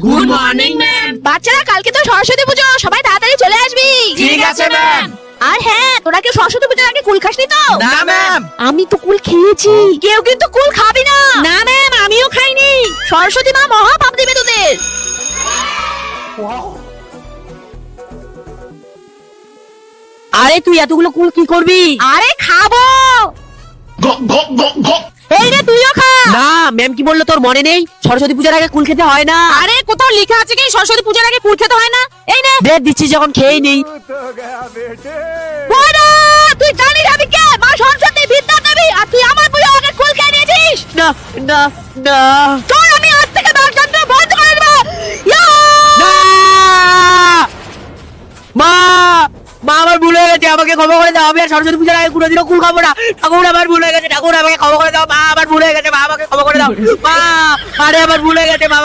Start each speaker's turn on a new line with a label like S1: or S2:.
S1: Good morning ma'am.
S2: বাচ্চারা কালকে তো সরস্বতী পুজো, সবাই তাড়াতাড়ি চলে আসবি।
S1: ঠিক আছে ম্যাম।
S2: আর হ্যাঁ, তোরা কি সরস্বতী পুজোর আগে কুল খাসনি তো?
S1: না ম্যাম।
S2: আমি তো কুল খেয়েছি। কেউ কিন্তু কুল খাবি না। না ম্যাম, আমিও খাইনি। সরস্বতী মা মহা পাপ দিবে তোদের।
S3: আরে তুই এতগুলো কুল কি করবি?
S2: আরে খাবো। এই রে, তুইও খা।
S3: না, ম্যাম কি বললো তোর মনে নেই? সরস্বতী পূজার আগে কুল খেতে হয় না।
S2: আরে কোথাও লেখা আছে কি সরস্বতী পূজার আগে কুল খেতে হয় না? এই নে।
S3: দে দিচ্ছি যখন খেয়েই নেই।
S2: বড়া, তুই জানিস আমি কে? মা সরস্বতী বিদ্যা দেবী, আর তুই আমার পুজো আগে কুল খেয়ে নিয়েছিস।
S3: না না না
S2: চল, আমি আজ থেকে বাগযন্ত্র বন্ধ করে দেবো। ইয়া!
S3: না! মা মা আমার ভুল হয়ে গেছে, আমাকে ক্ষমা করে দাও। আমি আর সরস্বতী পূজার আগে কোনোদিনও কুল খাবো না। ঠাকুর আমার ভুল হয়ে গেছে, ঠাকুর আমাকে ক্ষমা করে দাও। মা আমার ভুল হয়ে গেছে, মা আমাকে ক্ষমা করে দাও। মা, আরে আমার ভুল হয়ে গেছে মা।